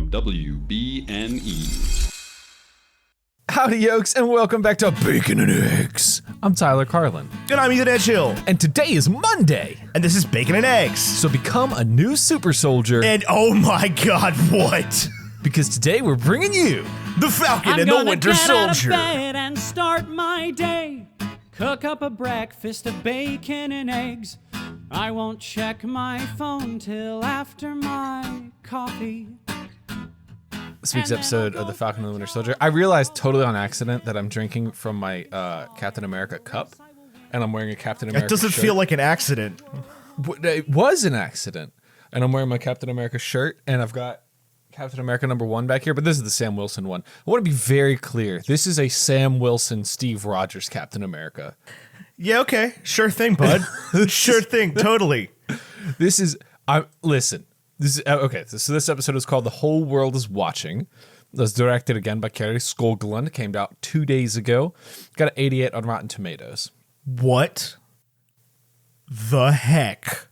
from WBNE. Howdy, yokes, and welcome back to Bacon and Eggs. I'm Tyler Carlin. And I'm Ethan Edgehill. And today is Monday. And this is Bacon and Eggs. So become a new super soldier. And oh my god, what? Because today we're bringing you the Falcon and the Winter Soldier. I'm gonna get out of bed and start my day. Cook up a breakfast of bacon and eggs. I won't check my phone till after my coffee. this week's episode of the Falcon and the Winter Soldier. I realized totally on accident that I'm drinking from my Captain America cup, and I'm wearing a Captain America That doesn't shirt. feel like an accident. It was an accident. And I'm wearing my Captain America shirt, and I've got Captain America #1 back here, but this is the Sam Wilson one. I want to be very clear. This is a Sam Wilson, Steve Rogers Captain America. Yeah, okay. Sure thing, bud. Sure thing, totally. This is, listen, this is, okay, so this episode is called The Whole World is Watching. It was directed again by Kerry Skoglund. Came out 2 days ago. Got an 88 on Rotten Tomatoes. What the heck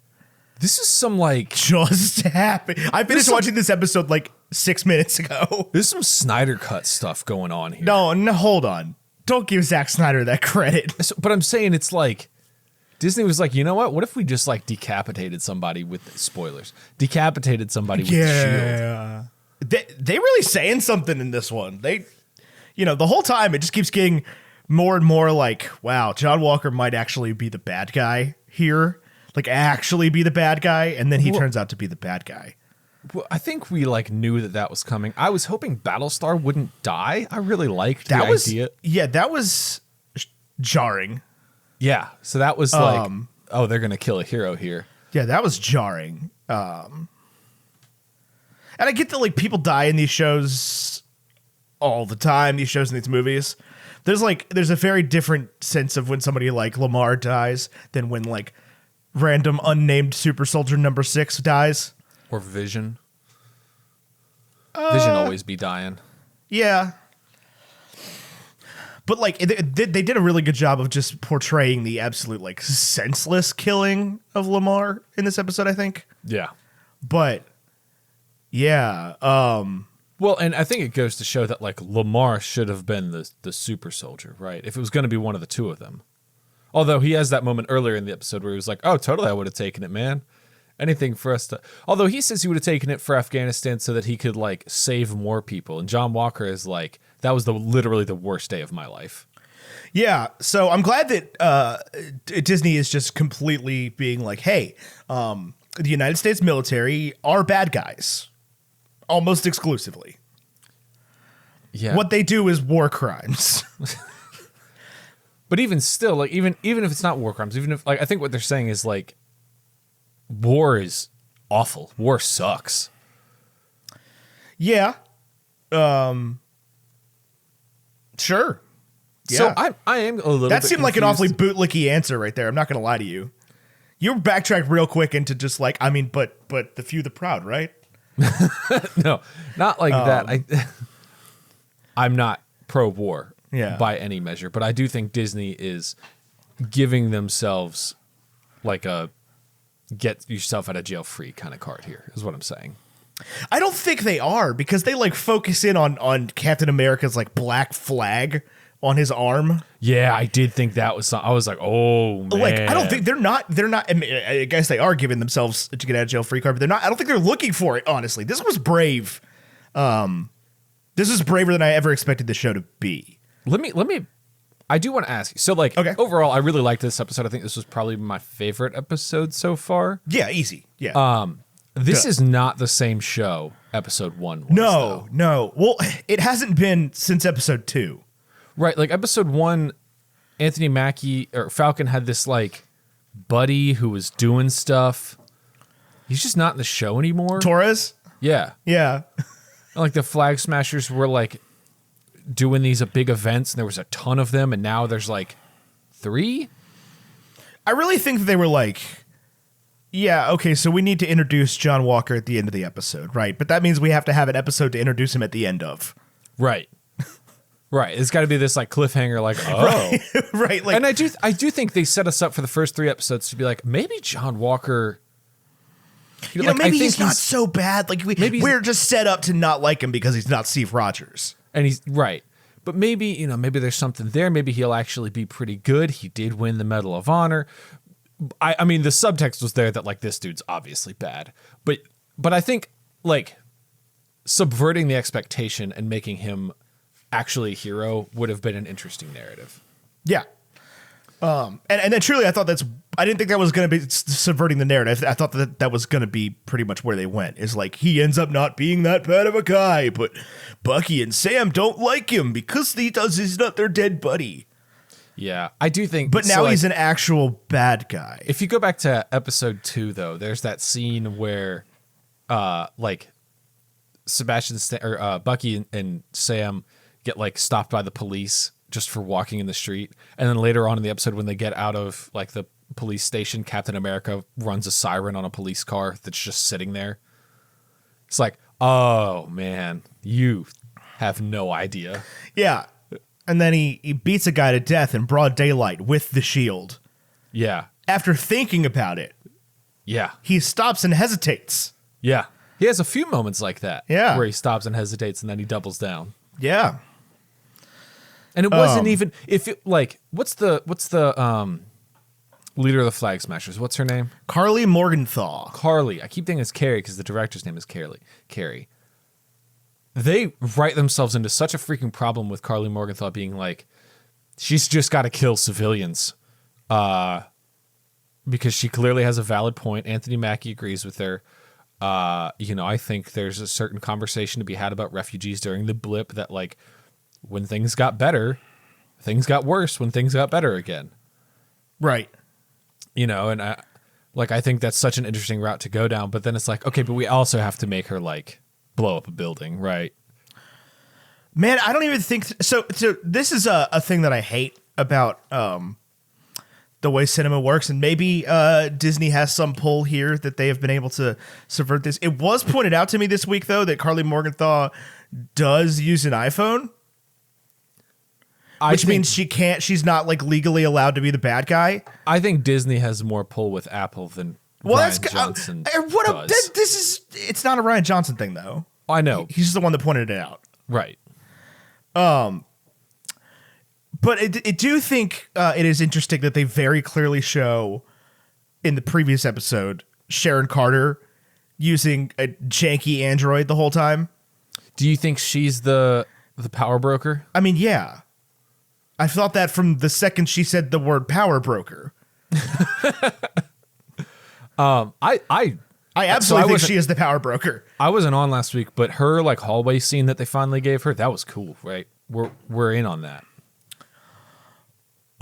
This is some like, just happened? I finished watching this episode like 6 minutes ago. there's some Snyder Cut stuff going on here. No, hold on. Don't give Zack Snyder that credit. So, but I'm saying it's like, Disney was like, you know what if we just like decapitated somebody with, spoilers, decapitated somebody with the shield. Yeah. They really saying something in this one. They, the whole time it just keeps getting more and more like, wow, John Walker might actually be the bad guy here. Like actually be the bad guy. And then he turns out to be the bad guy. Well, I think we like knew that was coming. I was hoping Battlestar wouldn't die. I really liked the idea. Yeah, that was jarring. Yeah, so that was like, oh, they're gonna kill a hero here. Yeah, that was jarring. And I get that like people die in these shows all the time, these shows and these movies. There's a very different sense of when somebody like Lamar dies than when like random unnamed super soldier #6 dies. Or Vision. Vision always be dying. Yeah. But like they did a really good job of just portraying the absolute like senseless killing of Lamar in this episode, I think. Yeah. But yeah, well, and I think it goes to show that like Lamar should have been the super soldier, right? If it was going to be one of the two of them. Although he has that moment earlier in the episode where he was like, "Oh, totally, I would have taken it, man. Anything for us to." Although he says he would have taken it for Afghanistan so that he could like save more people, and John Walker is like, "That was literally the worst day of my life." Yeah, so I'm glad that Disney is just completely being like, "Hey, the United States military are bad guys, almost exclusively. Yeah. What they do is war crimes." But even still, like even if it's not war crimes, even if like I think what they're saying is like, war is awful. War sucks. Yeah. Sure. Yeah. So I am a little. That bit seemed like an awfully confused. bootlicky answer right there. I'm not going to lie to you. You backtracked real quick into just like, I mean, but the few, the proud, right? No, not like that. I'm not pro-war by any measure, but I do think Disney is giving themselves like a get yourself out of jail free kind of card here, is what I'm saying. I don't think they are, because they like focus in on Captain America's like black flag on his arm. Yeah, I did think that was something. I was like, oh man. Like, I don't think they're not, I mean, I guess they are giving themselves to get out of jail free card, but they're not, I don't think they're looking for it, honestly. This was brave. This is braver than I ever expected the show to be. Let me, I do want to ask you. So like, overall, I really liked this episode. I think this was probably my favorite episode so far. Yeah, easy. Yeah. This is not the same show episode 1 was. No. Well, it hasn't been since episode 2. Right, like episode 1, Anthony Mackie or Falcon had this like buddy who was doing stuff. He's just not in the show anymore. Torres? Yeah. Yeah. And, like the Flag Smashers were like doing these big events, and there was a ton of them, and now there's like 3. I really think that they were like, yeah, okay, so we need to introduce John Walker at the end of the episode, right? But that means we have to have an episode to introduce him at the end of. Right. Right. It's got to be this like cliffhanger, like, oh. Right. Like, and I do think they set us up for the first 3 episodes to be like, maybe John Walker You know, like, I maybe think he's not so bad. Like maybe we're just set up to not like him because he's not Steve Rogers. and he's right. But maybe, you know, maybe there's something there. Maybe he'll actually be pretty good. He did win the Medal of Honor. I mean, the subtext was there that like this dude's obviously bad. But I think like subverting the expectation and making him actually a hero would have been an interesting narrative. Yeah. And then truly, I didn't think that was going to be subverting the narrative. I thought that was going to be pretty much where they went. Is like he ends up not being that bad of a guy, but Bucky and Sam don't like him because he's not their dead buddy. Yeah, I do think. But now so, he's like, an actual bad guy. If you go back to episode 2, though, there's that scene where, like, Bucky and Sam get like stopped by the police just for walking in the street, and then later on in the episode, when they get out of like the police station, Captain America runs a siren on a police car that's just sitting there. It's like, oh man, you have no idea. Yeah. And then he beats a guy to death in broad daylight with the shield. Yeah. After thinking about it, Yeah. he stops and hesitates. Yeah. He has a few moments like that. Yeah. Where he stops and hesitates and then he doubles down. Yeah. And it wasn't even if it like what's the leader of the Flag Smashers? What's her name? Carly Morgenthau. Carly. I keep thinking it's Carrie because the director's name is Carrie. They write themselves into such a freaking problem with Carly Morgenthau being like, she's just got to kill civilians, because she clearly has a valid point. Anthony Mackie agrees with her. You know, I think there's a certain conversation to be had about refugees during the blip that like when things got better, things got worse when things got better again. Right. You know, and I think that's such an interesting route to go down. But then it's like, okay, but we also have to make her like blow up a building, right? Man, I don't even think so. So this is a thing that I hate about the way cinema works, and maybe Disney has some pull here that they have been able to subvert this. It was pointed out to me this week, though, that Carly Morgenthau does use an iPhone, which means she's not like legally allowed to be the bad guy. I think Disney has more pull with Apple than Ryan Johnson does. It's not a Ryan Johnson thing, though. I know. He's just the one that pointed it out. Right. But I do think it is interesting that they very clearly show in the previous episode Sharon Carter using a janky Android the whole time. Do you think she's the power broker? I mean, yeah. I thought that from the second she said the word power broker. I absolutely think she is the power broker. I wasn't on last week, but her like hallway scene that they finally gave her, that was cool, right? We're in on that.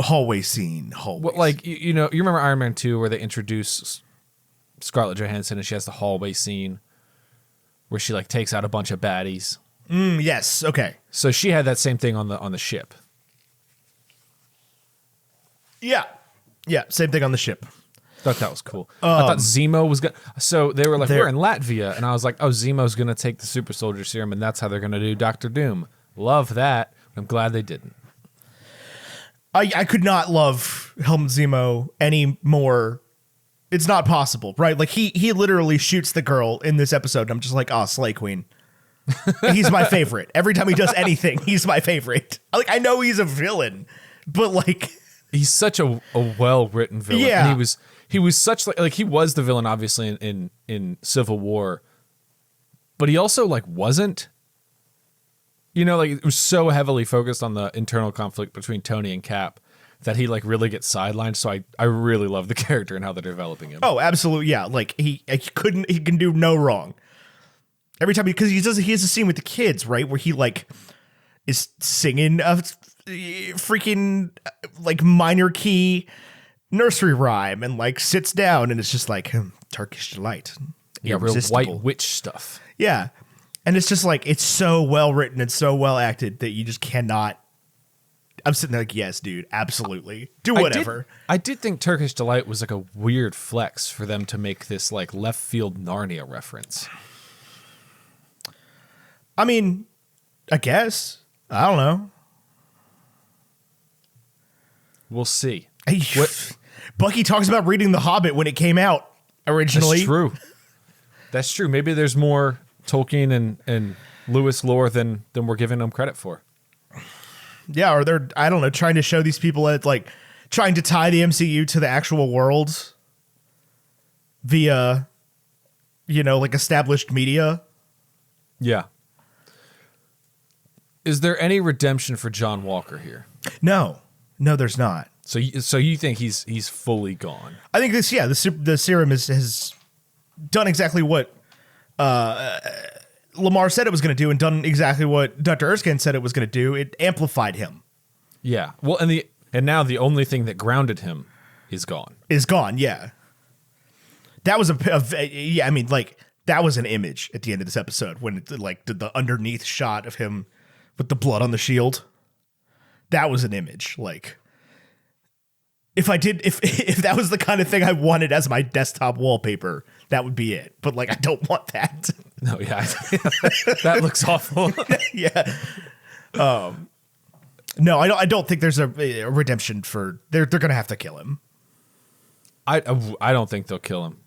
Hallway scene. Well, like you know, you remember Iron Man 2 where they introduce Scarlett Johansson and she has the hallway scene where she like takes out a bunch of baddies. Yes. Okay. So she had that same thing on the ship. Yeah. Yeah. Same thing on the ship. Thought that was cool. I thought Zemo was gonna. So they were like, we're in Latvia, and I was like, oh, Zemo's gonna take the super soldier serum, and that's how they're gonna do Doctor Doom. Love that. I'm glad they didn't. I could not love Helmut Zemo any more. It's not possible, right? Like he literally shoots the girl in this episode. And I'm just like, oh, Slay Queen. He's my favorite. Every time he does anything, he's my favorite. Like I know he's a villain, but like he's such a well-written villain. Yeah. And he was such like he was the villain obviously in Civil War, but he also like wasn't. You know, like it was so heavily focused on the internal conflict between Tony and Cap that he like really gets sidelined. So I really love the character and how they're developing him. Oh, absolutely, yeah. Like he can do no wrong. Every time because he has a scene with the kids, right, where he like is singing a freaking like minor key nursery rhyme and like sits down and it's just like Turkish delight. Yeah, real white witch stuff. Yeah. And it's just like, it's so well written and so well acted that you just cannot. I'm sitting there like, yes, dude, absolutely. Do whatever. I did think Turkish Delight was like a weird flex for them to make this like left field Narnia reference. I mean, I guess. I don't know. We'll see. Bucky talks about reading The Hobbit when it came out originally. That's true. That's true. Maybe there's more Tolkien and Lewis lore than we're giving them credit for. Yeah, or they're, I don't know, trying to show these people that, like, trying to tie the MCU to the actual world via, you know, like established media. Yeah. Is there any redemption for John Walker here? No, there's not. So you think he's fully gone? I think the serum has done exactly what Lamar said it was going to do, and done exactly what Dr. Erskine said it was going to do. It amplified him. Yeah. Well, and now the only thing that grounded him is gone. Yeah. That was yeah. I mean, like, that was an image at the end of this episode when it, like, did the underneath shot of him with the blood on the shield. That was an image. Like, if that was the kind of thing I wanted as my desktop wallpaper, that would be it. But, like, I don't want that. No, yeah, that looks awful. Yeah. No, I don't think there's a redemption for. They're gonna have to kill him. I don't think they'll kill him.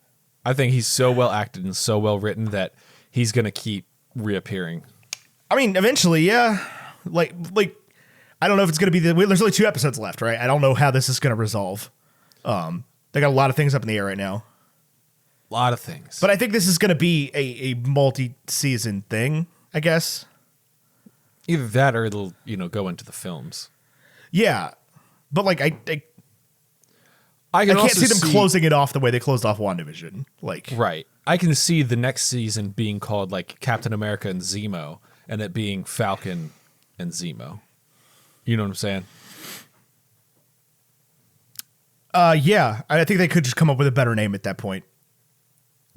I think he's so well acted and so well written that he's gonna keep reappearing. I mean, eventually, yeah. Like I don't know if it's gonna be there's only 2 episodes left, right? I don't know how this is gonna resolve. They got a lot of things up in the air right now. A lot of things. But I think this is gonna be a multi-season thing, I guess. Either that or it'll, go into the films. Yeah. But, like, I can can't also see them closing it off the way they closed off WandaVision. Like, right. I can see the next season being called, like, Captain America and Zemo, and it being Falcon and Zemo. You know what I'm saying? Yeah. I think they could just come up with a better name at that point.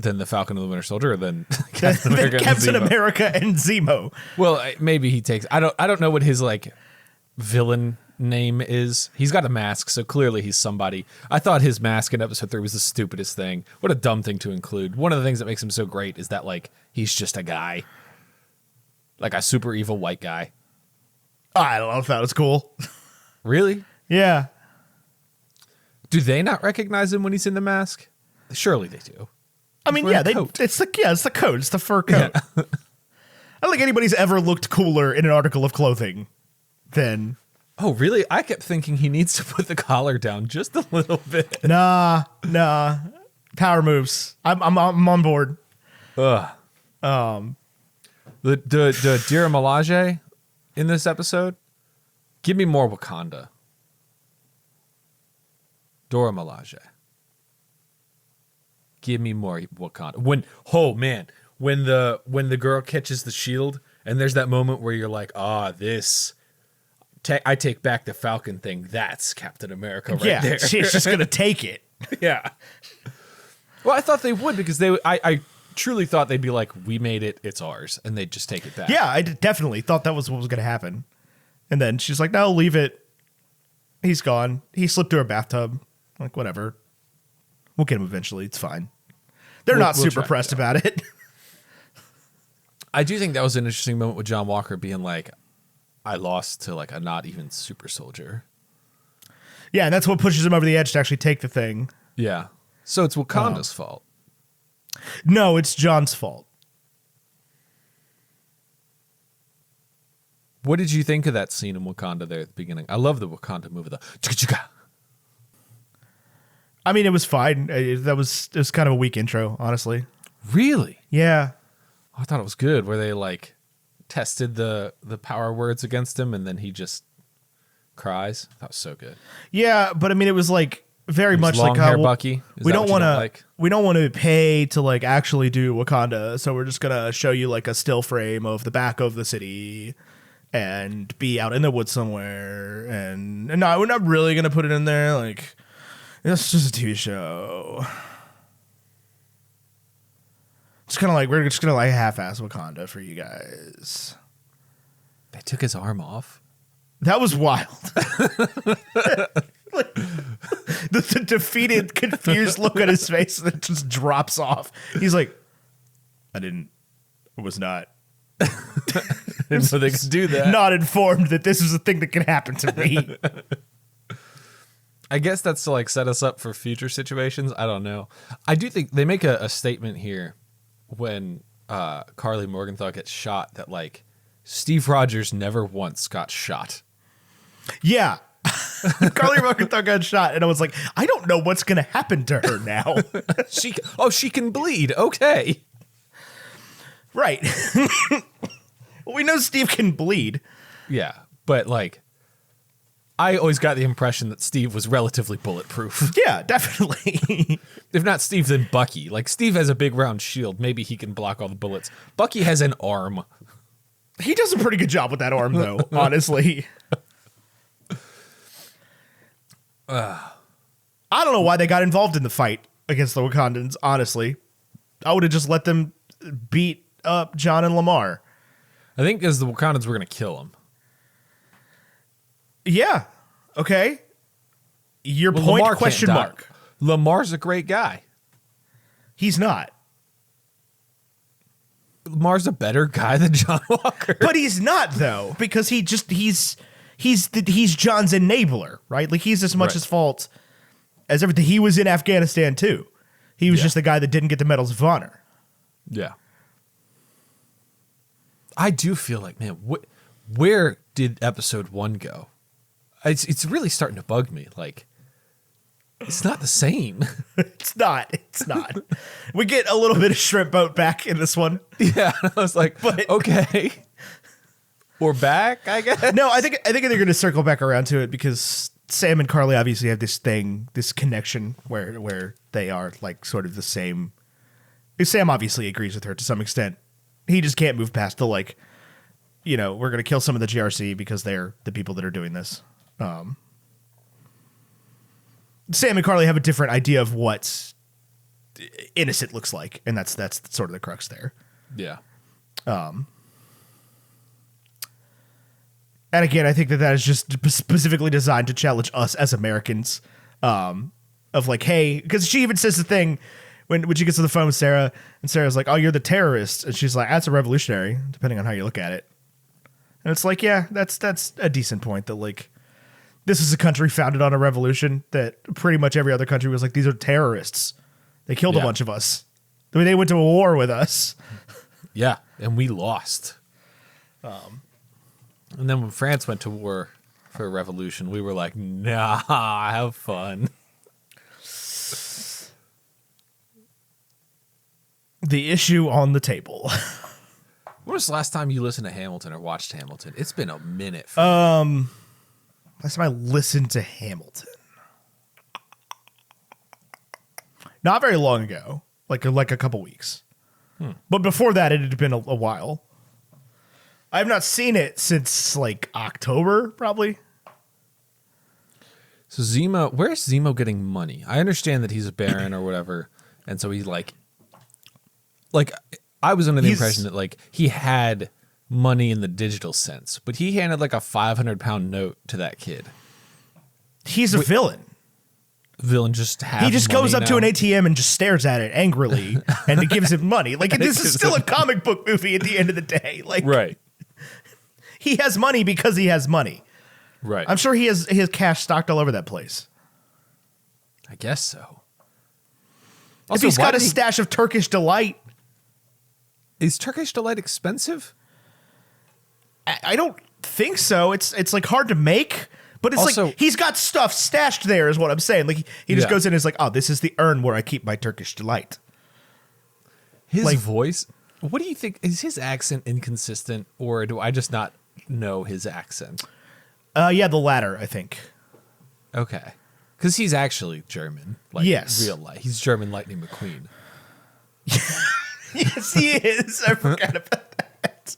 Than the Falcon and the Winter Soldier, or than Captain America and Zemo. Well, maybe he takes. I don't know what his, like, villain name is. He's got a mask, so clearly he's somebody. I thought his mask in episode 3 was the stupidest thing. What a dumb thing to include. One of the things that makes him so great is that, like, he's just a guy, like a super evil white guy. I don't know if that was cool. Really? Yeah. Do they not recognize him when he's in the mask? Surely they do. I mean, yeah, it's the coat. It's the fur coat. Yeah. I don't think anybody's ever looked cooler in an article of clothing than. Oh, really? I kept thinking he needs to put the collar down just a little bit. Nah. Power moves. I'm on board. Ugh. The Dira Milaje in this episode. Give me more Wakanda. Dora Milaje. Give me more Wakanda. When the girl catches the shield and there's that moment where you're like, I take back the Falcon thing. That's Captain America right there. She's just gonna take it. Yeah. Well, I thought they would because I truly thought they'd be like, we made it, it's ours, and they'd just take it back. Yeah, I definitely thought that was what was gonna happen. And then she's like, no, leave it. He's gone. He slipped through a bathtub. Like, whatever. We'll get him eventually. It's fine. They're not super pressed about it. I do think that was an interesting moment with John Walker being like, I lost to, like, a not even super soldier. Yeah, and that's what pushes him over the edge to actually take the thing. Yeah. So it's Wakanda's fault. No, it's John's fault. What did you think of that scene in Wakanda there at the beginning? I love the Wakanda move of the chicka-chicka. I mean, it was fine. It was kind of a weak intro, honestly. Really? Yeah. I thought it was good, where they, like, tested the power words against him, and then he just cries. That was so good. Yeah, but I mean, it was like very much like how Bucky. We don't want to pay to, like, actually do Wakanda, so we're just gonna show you, like, a still frame of the back of the city and be out in the woods somewhere. And no, we're not really gonna put it in there. Like, it's just a TV show. It's kind of like we're just gonna, like, half-ass Wakanda for you guys. They took his arm off. That was wild. Like, the defeated, confused look on his face that just drops off. He's like, I was not. Didn't know they could do that. Not informed that this is a thing that can happen to me. I guess that's to, like, set us up for future situations. I don't know. I do think they make a statement here when Carly Morgenthau gets shot that like Steve Rogers never once got shot. Yeah. Carly Morgenthau got shot, and I was like, I don't know what's going to happen to her now. She can bleed. Okay. Right. Well, we know Steve can bleed. Yeah, but like, I always got the impression that Steve was relatively bulletproof. Yeah, definitely. If not Steve, then Bucky. Like, Steve has a big round shield. Maybe he can block all the bullets. Bucky has an arm. He does a pretty good job with that arm, though, honestly. I don't know why they got involved in the fight against the Wakandans, honestly. I would have just let them beat up John and Lamar. I think because the Wakandans were going to kill him. Yeah. Okay. Your Well, point, Lamar can't question die. mark. Lamar's a great guy. He's not. Lamar's a better guy than John Walker. But he's not, though, because he's John's enabler, right? Like, he's as much Right. his fault as everything. He was in Afghanistan, too. He was just the guy that didn't get the Medals of Honor. Yeah. I do feel like, man, where did episode 1 go? It's really starting to bug me. Like, it's not the same. It's not. We get a little bit of shrimp boat back in this one. Yeah, I was like, But- okay, we're back, I guess. No, I think they're going to circle back around to it because Sam and Carly obviously have this connection where they are like sort of the same. Sam obviously agrees with her to some extent. He just can't move past the like, we're going to kill some of the GRC because they're the people that are doing this. Sam and Carly have a different idea of what innocent looks like, and that's sort of the crux there. Yeah. And again, I think that is just specifically designed to challenge us as Americans. Of like, hey, because she even says the thing when she gets on the phone with Sarah, and Sarah's like, "Oh, you're the terrorist," and she's like, "That's a revolutionary," depending on how you look at it. And it's like, yeah, that's a decent point. That like, this is a country founded on a revolution that pretty much every other country was like, these are terrorists. They killed a bunch of us. I mean, they went to a war with us. Yeah, and we lost. And then when France went to war for a revolution, we were like, nah, have fun. The issue on the table. When was the last time you listened to Hamilton or watched Hamilton? It's been a minute. Last time I listened to Hamilton. Not very long ago. Like a couple weeks. But before that, it had been a while. I have not seen it since like October, probably. So Zemo, where's Zemo getting money? I understand that he's a baron or whatever, and so he's like I was under the impression that like he had money in the digital sense, but he handed like a 500-pound note to that kid. He's a villain. Villain just has He just goes money up to an now. ATM and just stares at it angrily, and it gives him money. Like this is still a comic book movie at the end of the day. Like Right. he has money because he has money. Right. I'm sure he has cash stocked all over that place. I guess so. If he's got a why did he- stash of Turkish Delight, Is Turkish Delight expensive? I don't think so. It's like hard to make, but it's Also- like he's got stuff stashed there, is what I'm saying. Like he just Yeah. goes in and is like, oh, this is the urn where I keep my Turkish Delight. His Like- voice. What do you think? Is his accent inconsistent, or do I just not know his accent? Yeah, the latter, I think. Okay. Because he's actually German. Like Yes. real life. He's German Lightning McQueen. Yes, he is. I forgot about that.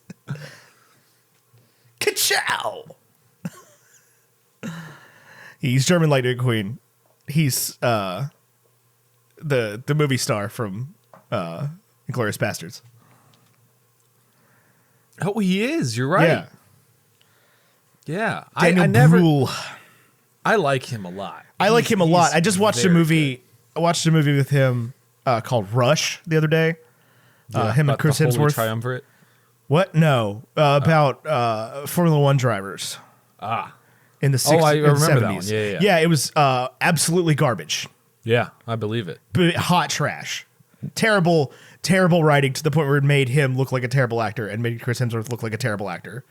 Ka-chow! He's German Lightning McQueen. He's the movie star from Inglourious Bastards. Oh, he is. You're right. Yeah. Yeah. Daniel I never. Bruhl. I like him a lot. I like him a lot. He's I just watched a very movie. good. I watched a movie with him called Rush the other day. Yeah, Him and about Chris the Holy Hemsworth. Triumvirate. What? No, about Formula One drivers. In the 60s, I and remember that 70s. one. Yeah. Yeah, it was absolutely garbage. Yeah, I believe it. Hot trash. terrible writing to the point where it made him look like a terrible actor and made Chris Hemsworth look like a terrible actor.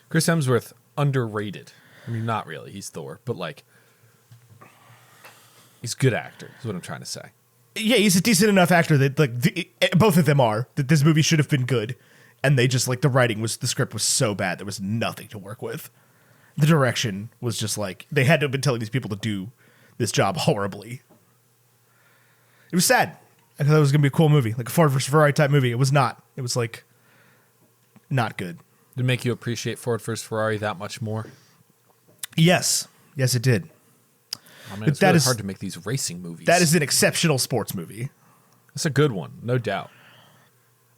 Chris Hemsworth, underrated. I mean, not really. He's Thor, but like, he's a good actor, is what I'm trying to say. Yeah, he's a decent enough actor that both of them are, that this movie should have been good. And they just like the script was so bad. There was nothing to work with. The direction was just like, they had to have been telling these people to do this job horribly. It was sad. I thought it was going to be a cool movie, like a Ford vs. Ferrari type movie. It was not. It was like not good. Did it make you appreciate Ford vs. Ferrari that much more? Yes. Yes, it did. I mean, it's really hard to make these racing movies. That is an exceptional sports movie. It's a good one, no doubt.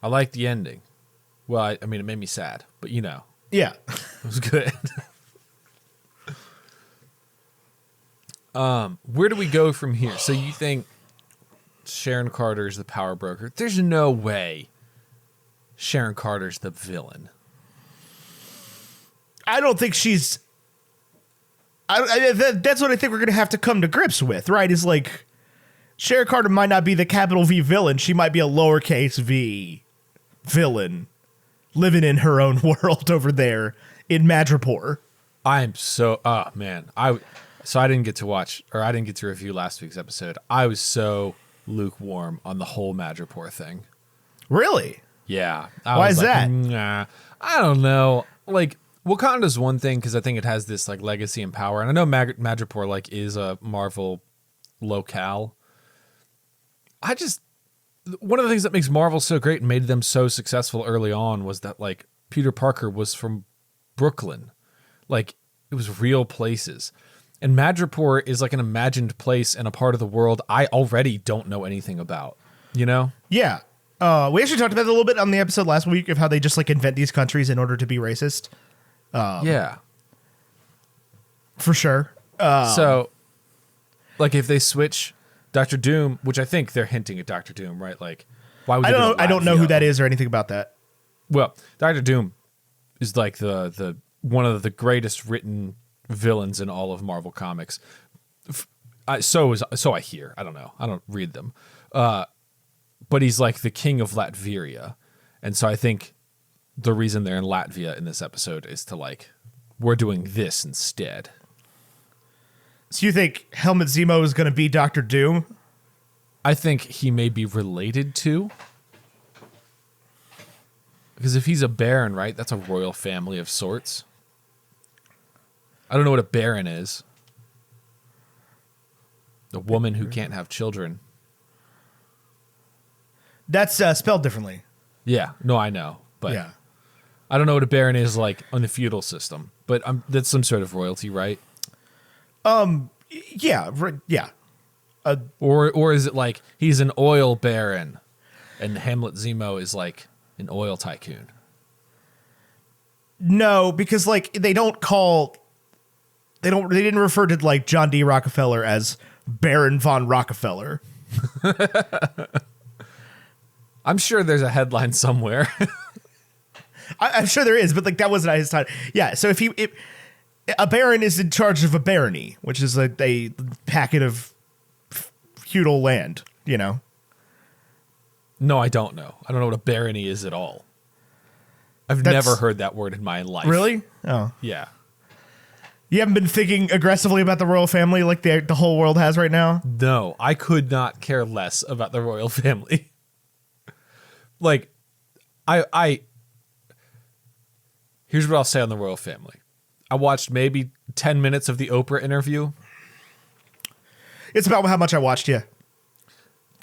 I like the ending. Well, I mean, it made me sad, but you know. Yeah. It was good. Where do we go from here? So you think Sharon Carter's the power broker? There's no way Sharon Carter's the villain. I don't think she's... that's what I think we're going to have to come to grips with, right? Is like, Sharon Carter might not be the capital V villain. She might be a lowercase v villain living in her own world over there in Madripoor. I'm so... Oh, man. So I didn't get to watch, or I didn't get to review last week's episode. I was so lukewarm on the whole Madripoor thing. Really? Yeah. Why is that? Nah, I don't know. Like, Wakanda's one thing because I think it has this like legacy and power, and I know Madripoor like is a Marvel locale. One of the things that makes Marvel so great and made them so successful early on was that like Peter Parker was from Brooklyn, like it was real places, and Madripoor is like an imagined place and a part of the world I already don't know anything about. You know? Yeah. We actually talked about it a little bit on the episode last week of how they just like invent these countries in order to be racist. Yeah. For sure. So, like, if they switch Doctor Doom, which I think they're hinting at Doctor Doom, right? Like, why would they I don't know who that is or anything about that. Well, Doctor Doom is like the one of the greatest written villains in all of Marvel Comics. So I hear. I don't know. I don't read them. But he's like the king of Latveria, and so I think the reason they're in Latvia in this episode is to like, we're doing this instead. So you think Helmut Zemo is going to be Doctor Doom? I think he may be related to. Because if he's a baron, right, that's a royal family of sorts. I don't know what a baron is. A woman who can't have children. That's spelled differently. Yeah, no, I know. But yeah. I don't know what a baron is like on the feudal system. But that's some sort of royalty, right? Yeah. Yeah. Or is it like he's an oil baron and Hamlet Zemo is like an oil tycoon? No, because like they didn't refer to like John D. Rockefeller as Baron von Rockefeller. I'm sure there's a headline somewhere. I'm sure there is, but like that wasn't his time. Yeah, so if a baron is in charge of a barony, which is a packet of feudal land, you know. No, I don't know. I don't know what a barony is at all. I've never heard that word in my life. Really? Oh. Yeah. You haven't been thinking aggressively about the royal family like the whole world has right now? No, I could not care less about the royal family. Like, here's what I'll say on the royal family. I watched maybe 10 minutes of the Oprah interview. It's about how much I watched, yeah.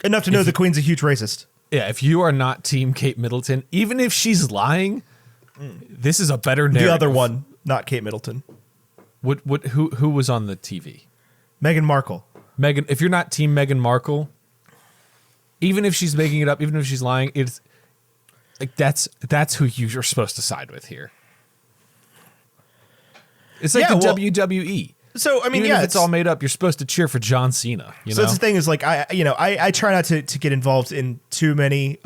Enough to know the queen's a huge racist. Yeah, if you are not Team Kate Middleton, even if she's lying, this is a better narrative. The other one, not Kate Middleton. Who was on the TV? Meghan Markle. If you're not Team Meghan Markle, even if she's making it up, even if she's lying, it's like that's who you're supposed to side with here. It's like WWE. So I mean, even if it's all made up, you're supposed to cheer for John Cena. You know? That's the thing is like I try not to get involved in too many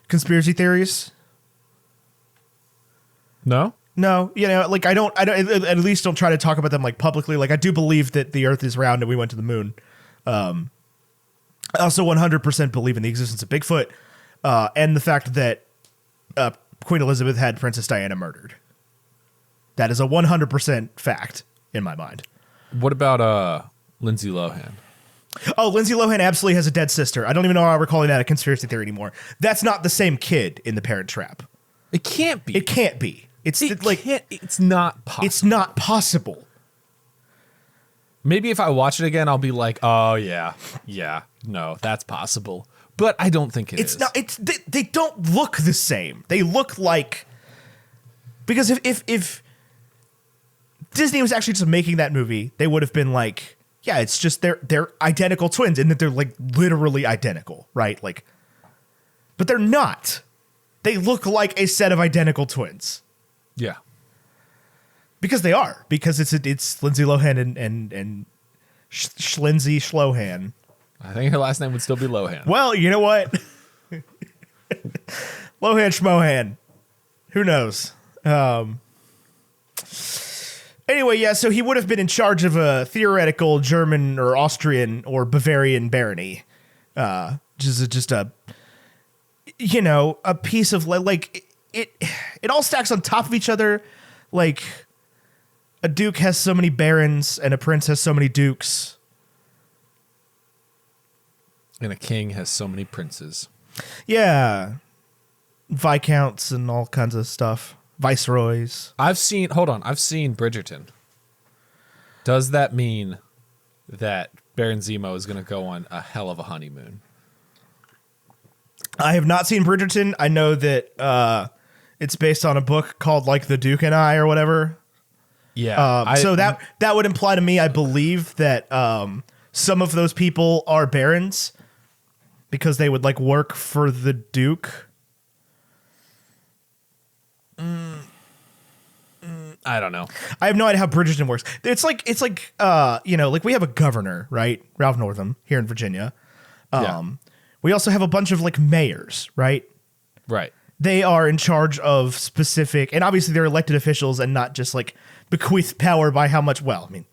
conspiracy theories. No, like I don't at least don't try to talk about them like publicly. Like I do believe that the Earth is round and we went to the moon. I also 100% believe in the existence of Bigfoot and the fact that Queen Elizabeth had Princess Diana murdered. That is a 100% fact in my mind. What about Lindsay Lohan? Oh, Lindsay Lohan absolutely has a dead sister. I don't even know why we're calling that a conspiracy theory anymore. That's not the same kid in The Parent Trap. It can't be. It can't be. It's It's not possible. It's not possible. Maybe if I watch it again, I'll be like, oh yeah, no, that's possible. But I don't think it is. It's not. They don't look the same. They look like, because if Disney was actually just making that movie, they would have been like, yeah, it's just they're identical twins in that they're like literally identical, right? Like, but they're not. They look like a set of identical twins. Yeah. Because they are. Because it's Lindsay Lohan and Schlindsey Schlohan. I think her last name would still be Lohan. Well, you know what? Lohan Schmohan. Who knows? Anyway, yeah, so he would have been in charge of a theoretical German or Austrian or Bavarian barony. Just a piece of like it all stacks on top of each other. Like a duke has so many barons and a prince has so many dukes. And a king has so many princes. Yeah. Viscounts and all kinds of stuff. Viceroys. I've seen Bridgerton. Does that mean that Baron Zemo is going to go on a hell of a honeymoon? I have not seen Bridgerton. I know that it's based on a book called like The Duke and I or whatever. Yeah. So that would imply to me, I believe that some of those people are barons because they would like work for the Duke. I don't know. I have no idea how Bridgerton works. It's like like we have a governor, right? Ralph Northam here in Virginia. Yeah. We also have a bunch of like mayors, right? Right. They are in charge of specific, and obviously they're elected officials and not just like bequeathed power by how much, well, I mean,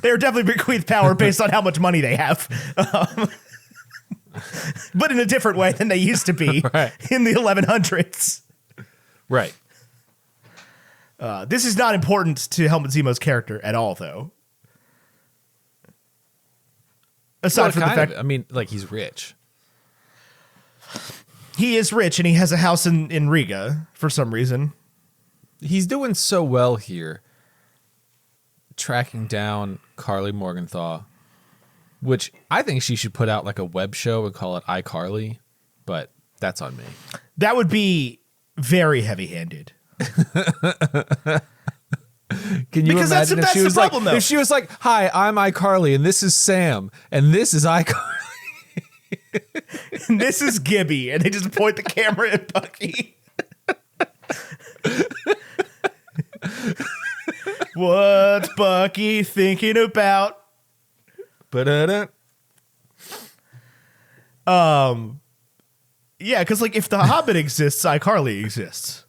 they're definitely bequeathed power based on how much money they have. But in a different way than they used to be Right. in the 1100s. Right. This is not important to Helmut Zemo's character at all, though. Aside from the fact, I mean, like he's rich. he is rich and he has a house in Riga for some reason. He's doing so well here, tracking down Carly Morgenthau, which I think she should put out like a web show and call it iCarly, but that's on me. That would be very heavy-handed. Can you Because imagine that's if she the was problem, like, though. if she was like, "Hi, I'm iCarly, and this is Sam, and this is iCarly." And this is Gibby, and they just point the camera at Bucky. What's Bucky thinking about? Ba-da-da. Yeah, because like if the Hobbit exists, iCarly exists.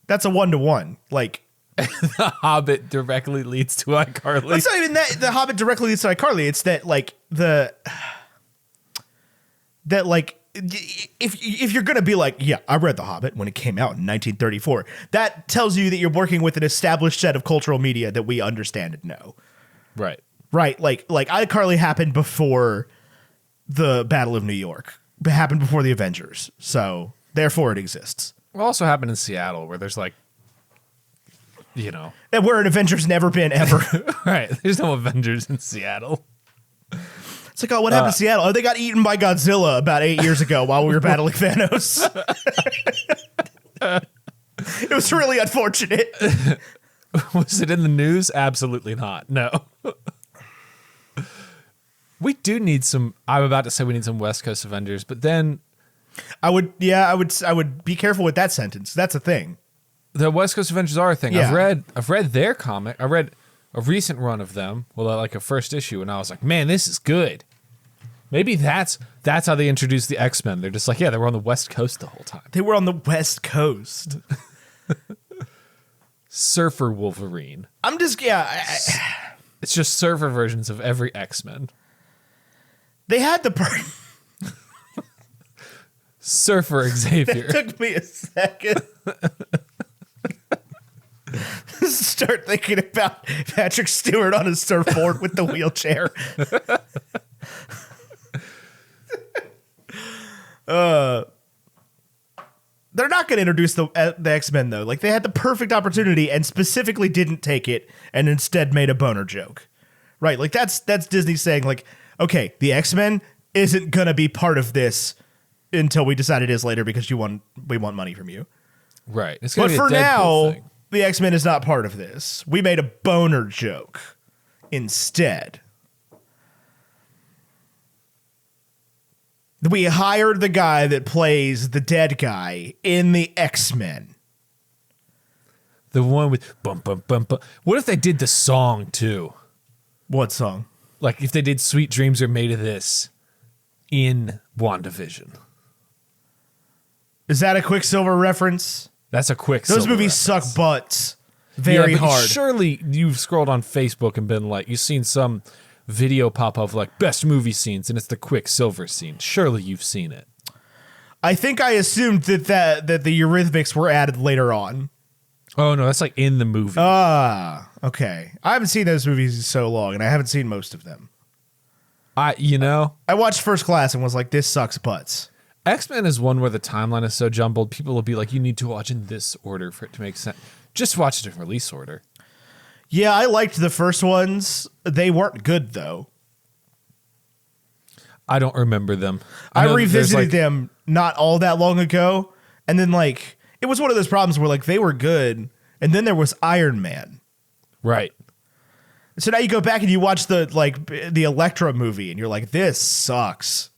That's a 1-to-1. Like The Hobbit directly leads to iCarly. it's not even that the Hobbit directly leads to iCarly. It's that like if you're gonna be like, yeah, I read The Hobbit when it came out in 1934, that tells you that you're working with an established set of cultural media that we understand and know. Right. Right, like iCarly happened before the Battle of New York. It happened before the Avengers, so therefore it exists. It also happened in Seattle, where there's like, And where an Avengers never been ever. right. There's no Avengers in Seattle. It's like, oh, what happened to Seattle? Oh, they got eaten by Godzilla about 8 years ago while we were battling Thanos. It was really unfortunate. Was it in the news? Absolutely not. No. We do need some. I'm about to say we need some West Coast Avengers, but then I would be careful with that sentence. That's a thing. the West Coast Avengers are a thing. Yeah. I've read their comic. I read a recent run of them, well, like a first issue, and I was like, man, this is good. Maybe that's how they introduced the X-Men. They're just like, yeah, they were on the West Coast the whole time. They were on the West Coast. Surfer Wolverine. I'm just It's just surfer versions of every X-Men. They had the Surfer Xavier. It took me a second. Start thinking about Patrick Stewart on his surfboard with the wheelchair. They're not going to introduce the X-Men, though. Like, they had the perfect opportunity and specifically didn't take it and instead made a boner joke. Right? Like, that's Disney saying, like, okay, the X-Men isn't going to be part of this until we decide it is later because we want money from you. Right. It's But gonna be a for Deadpool now, thing. the X-Men is not part of this. We made a boner joke instead. We hired the guy that plays the dead guy in the X-Men. The one with bum bum bum bum. What if they did the song too? What song? Like if they did Sweet Dreams Are Made of This in WandaVision. Is that a Quicksilver reference? That's a quick. Those movies suck butts very hard. Surely you've scrolled on Facebook and been like, you've seen some video pop up like best movie scenes, and it's the Quicksilver scene. Surely you've seen it. I think I assumed that the Eurythmics were added later on. Oh no, that's like in the movie. Ah, okay. I haven't seen those movies in so long, and I haven't seen most of them. I watched First Class and was like, this sucks butts. X-Men is one where the timeline is so jumbled. People will be like, you need to watch in this order for it to make sense. Just watch it in release order. Yeah, I liked the first ones. They weren't good, though. I don't remember them. I know that revisited them not all that long ago, and then, like, it was one of those problems where, like, they were good, and then there was Iron Man. Right. So now you go back and you watch the Elektra movie, and you're like, this sucks.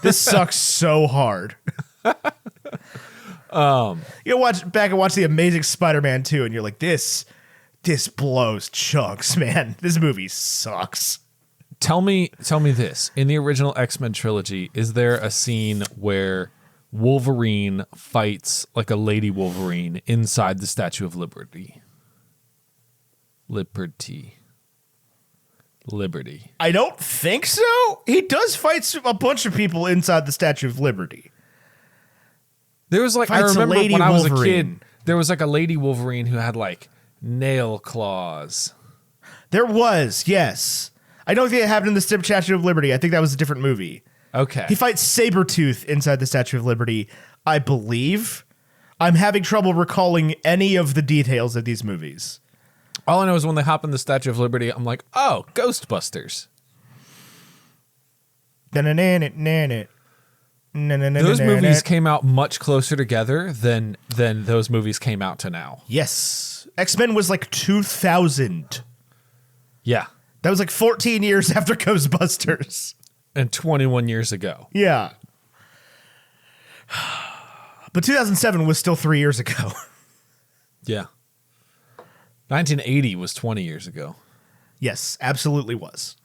This sucks so hard. You watch back and watch the Amazing Spider-Man 2, and you're like, this blows chunks, man. This movie sucks. Tell me this. In the original X-Men trilogy, is there a scene where Wolverine fights like a lady Wolverine inside the Statue of Liberty? Liberty. I don't think so. He does fight a bunch of people inside the Statue of Liberty. There was like, I Fights a remember lady when I was a Wolverine. kid, there was like a lady Wolverine who had like nail claws. There was, yes. I don't think it happened in the Statue of Liberty. I think that was a different movie. Okay. He fights Sabretooth inside the Statue of Liberty, I believe. I'm having trouble recalling any of the details of these movies. All I know is when they hop in the Statue of Liberty, I'm like, oh, Ghostbusters. Those movies came out much closer together than those movies came out to now. Yes. X-Men was like 2000. Yeah. That was like 14 years after Ghostbusters. And 21 years ago. Yeah. But 2007 was still 3 years ago. Yeah. 1980 was 20 years ago. Yes, absolutely was.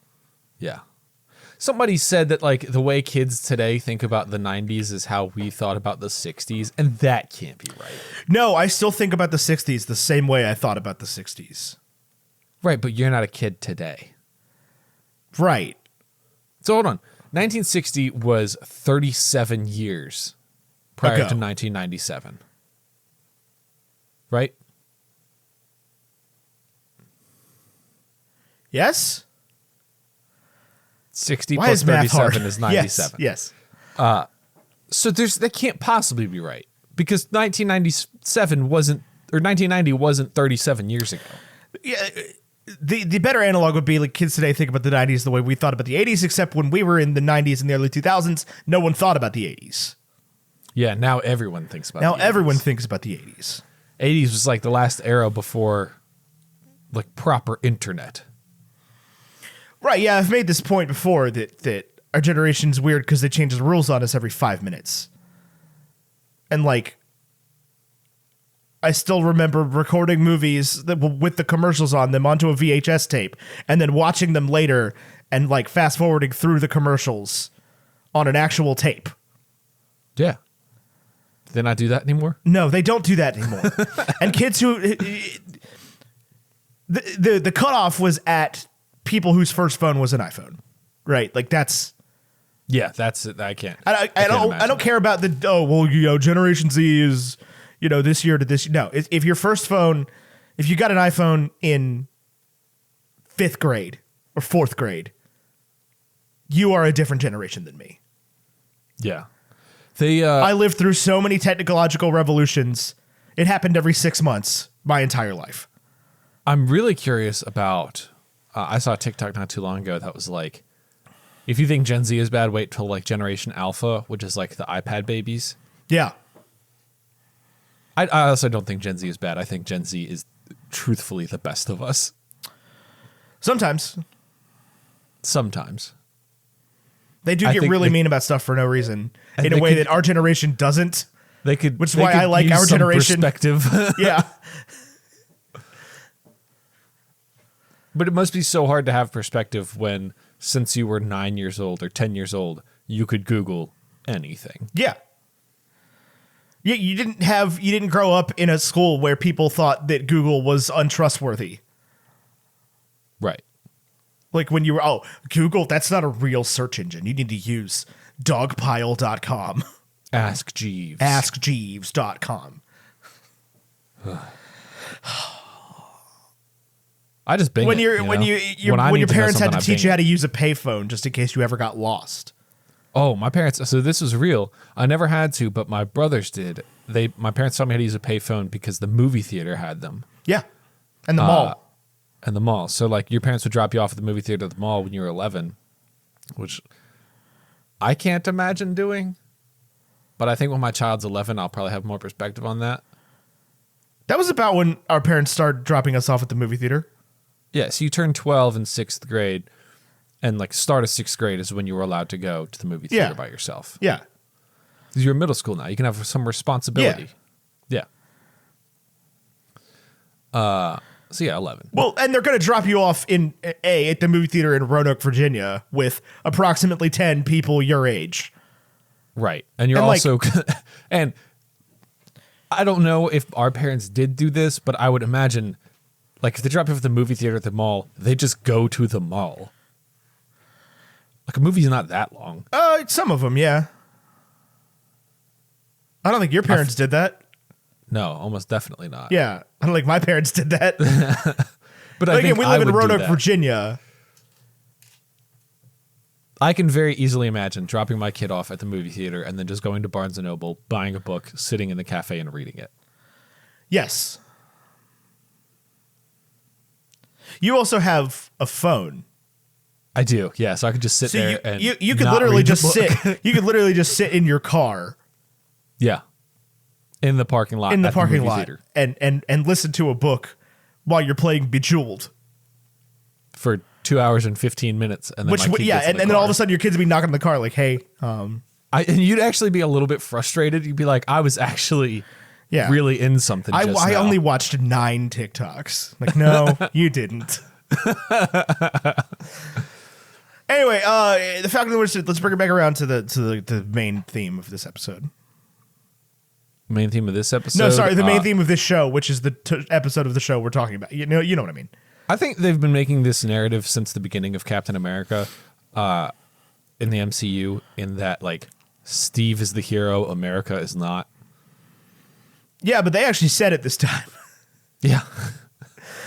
Yeah. Somebody said that like the way kids today think about the 90s is how we thought about the 60s, and that can't be right. No, I still think about the 60s the same way I thought about the 60s. Right, but you're not a kid today. Right. So hold on. 1960 was 37 years prior Ago. to 1997. Right? Yes? 60 Why plus is math 37 hard? is 97. Yes. So that can't possibly be right because 1997 wasn't, or 1990 wasn't 37 years ago. Yeah. The better analog would be like kids today think about the 90s the way we thought about the 80s, except when we were in the 90s and the early 2000s, no one thought about the 80s. Yeah, now everyone thinks about Now the 80s. everyone thinks about the 80s. 80s was like the last era before like proper internet. Right, yeah, I've made this point before that our generation's weird because they change the rules on us every 5 minutes. And like, I still remember recording movies with the commercials on them onto a VHS tape and then watching them later and like fast forwarding through the commercials on an actual tape. Yeah. Do they not do that anymore? No, they don't do that anymore. And kids who the cutoff was at people whose first phone was an iPhone, right? Like that's Yeah, that's it. I can't. I can't don't imagine care about Generation Z is this year to this. No, if your first phone, if you got an iPhone in 5th grade or 4th grade, you are a different generation than me. Yeah. They I lived through so many technological revolutions. It happened every 6 months my entire life. I'm really curious about I saw a TikTok not too long ago that was like, if you think Gen Z is bad, wait till like Generation Alpha, which is like the iPad babies. Yeah. I also don't think Gen Z is bad. I think Gen Z is truthfully the best of us. Sometimes. They do get really mean about stuff for no reason in a way that our generation doesn't. Which is why I like our generation. Perspective. Yeah. But it must be so hard to have perspective when, since you were 9 years old or 10 years old, you could Google anything. Yeah. Yeah, you didn't grow up in a school where people thought that Google was untrustworthy. Right. Like when you were, Google, that's not a real search engine. You need to use dogpile.com. Ask Jeeves. AskJeeves.com. I just bing when it, when your parents had to teach you how to use a payphone just in case you ever got lost. Oh, my parents. So this was real. I never had to, but my brothers did. My parents taught me how to use a payphone because the movie theater had them. Yeah, and the mall. And the mall. So like your parents would drop you off at the movie theater at the mall when you were 11, which I can't imagine doing. But I think when my child's 11, I'll probably have more perspective on that. That was about when our parents started dropping us off at the movie theater. Yeah, so you turn 12 in 6th grade, and like start of 6th grade is when you were allowed to go to the movie theater by yourself. Yeah. Because you're in middle school now. You can have some responsibility. Yeah. So yeah, 11. Well, and they're going to drop you off at the movie theater in Roanoke, Virginia, with approximately 10 people your age. Right. And you're also and I don't know if our parents did do this, but I would imagine like if they drop you off at the movie theater at the mall, they just go to the mall. Like a movie's not that long. Some of them, yeah. I don't think your parents did that. No, almost definitely not. Yeah, I don't think my parents did that. But I think we live in Roanoke, Virginia. I can very easily imagine dropping my kid off at the movie theater and then just going to Barnes & Noble, buying a book, sitting in the cafe and reading it. Yes. You also have a phone. I do, yeah. So I could just sit there and you could literally just sit. You could literally just sit in your car. Yeah. In the parking lot. Theater. And listen to a book while you're playing Bejeweled. For 2 hours and 15 minutes. And then and then all of a sudden your kids would be knocking on the car like, hey. And you'd actually be a little bit frustrated. You'd be like, I was actually really in something I only watched 9 TikToks. Like, no, you didn't. Anyway, the Falcon and the Winter Soldier, let's bring it back around to the main theme of this episode. Main theme of this episode? No, sorry, the main theme of this show, which is the episode of the show we're talking about. You know what I mean. I think they've been making this narrative since the beginning of Captain America in the MCU, in that, like, Steve is the hero, America is not. Yeah, but they actually said it this time. Yeah.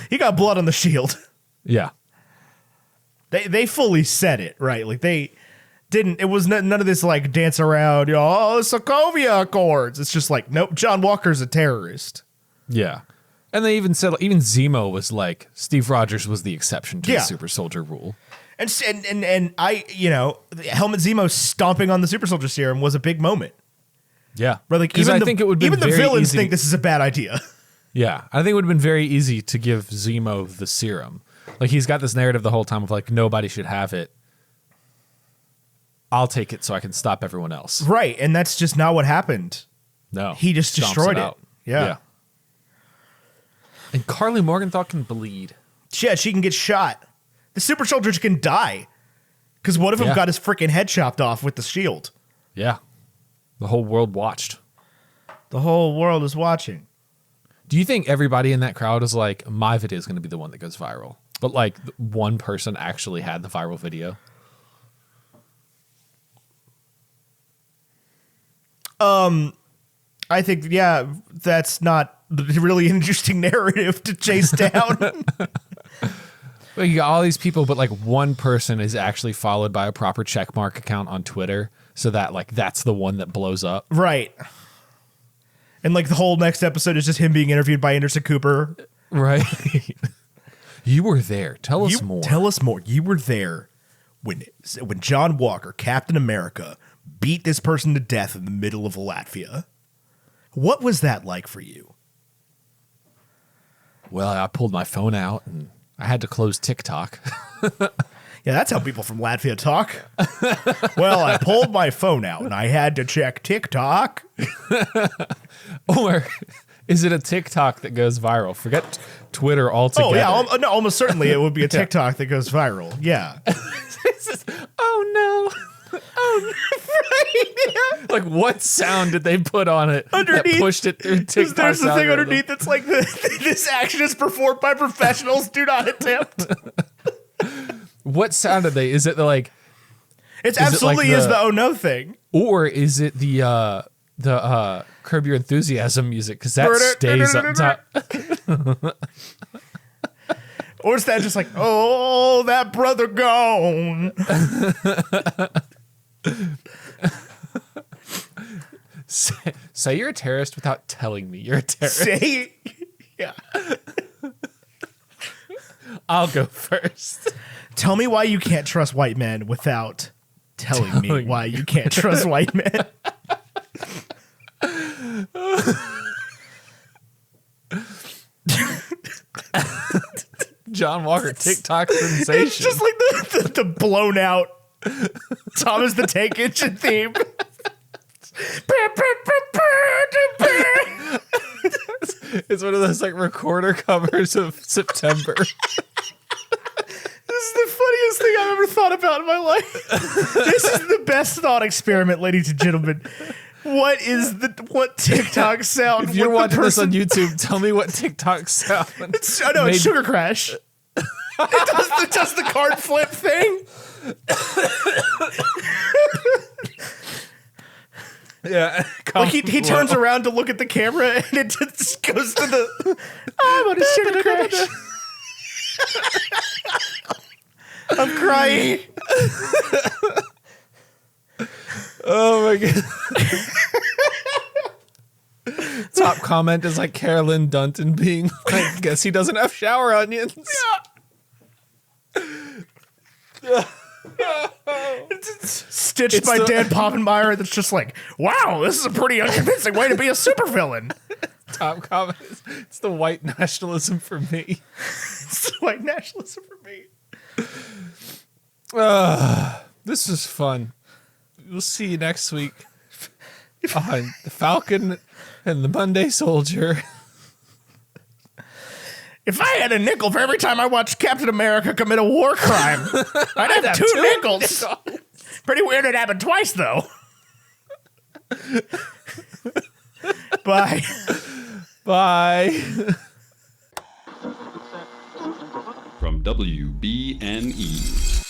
He got blood on the shield. Yeah. They fully said it, right? Like, they didn't, it was none of this, like, dance around, Sokovia Accords. It's just like, nope, John Walker's a terrorist. Yeah. And they even said, even Zemo was like, Steve Rogers was the exception to the super soldier rule. And I, Helmut Zemo stomping on the super soldier serum was a big moment. Yeah. Right, like, even the villains think this is a bad idea. Yeah. I think it would have been very easy to give Zemo the serum. Like, he's got this narrative the whole time of, like, nobody should have it. I'll take it so I can stop everyone else. Right, and that's just not what happened. No. He just destroyed it. Yeah. And Carly Morgenthau can bleed. Yeah, she can get shot. The super soldier can die. Because one of them got his freaking head chopped off with the shield. Yeah. The whole world watched. The whole world is watching. Do you think everybody in that crowd is like, my video is going to be the one that goes viral? But, like, one person actually had the viral video? I think, yeah, that's not really an interesting narrative to chase down. Well, you got all these people, but like one person is actually followed by a proper checkmark account on Twitter, so that like that's the one that blows up. Right. And like the whole next episode is just him being interviewed by Anderson Cooper. Right. You were there. Tell us more. Tell us more. You were there when John Walker, Captain America, beat this person to death in the middle of Latvia. What was that like for you? Well, I pulled my phone out and I had to close TikTok. Yeah, that's how people from Latvia talk. Well, I pulled my phone out and I had to check TikTok. Or is it a TikTok that goes viral? Forget Twitter altogether. Oh, yeah. No, almost certainly it would be a TikTok that goes viral. Yeah. Oh, no. Oh, right. Like, what sound did they put on it underneath, that pushed it through TikTok? There's the thing underneath that's like, this action is performed by professionals. Do not attempt. What sound are they? Is it like... It's absolutely is the oh no thing. Or is it the Curb Your Enthusiasm music? Because that stays up top. Or is that just like, oh, that brother gone? Say you're a terrorist without telling me you're a terrorist. Say, yeah. I'll go first. Tell me why you can't trust white men without telling me why you can't trust white men. John Walker, TikTok sensation. It's just like the blown out Thomas the Tank Engine theme. It's one of those like recorder covers of September. This is the funniest thing I've ever thought about in my life. This is the best thought experiment, ladies and gentlemen. What TikTok sound? If you're watching this on YouTube, tell me what TikTok sound. It's Sugar Crash. It does the card flip thing. Yeah, like he turns around to look at the camera and it just goes to the I'm on a Sugar Crash. I'm crying. Oh my god. Top comment is like Carolyn Dunton being like, guess he doesn't have shower onions. Yeah. It's stitched by Dan Poppenmeyer that's just like, wow, this is a pretty unconvincing way to be a supervillain. Top comment is, it's the white nationalism for me. It's the white nationalism for me. This is fun. We'll see you next week on the Falcon and the Monday Soldier. If I had a nickel for every time I watched Captain America commit a war crime, I'd have two nickels. Pretty weird it happened twice, though. Bye. Bye. From WBNE.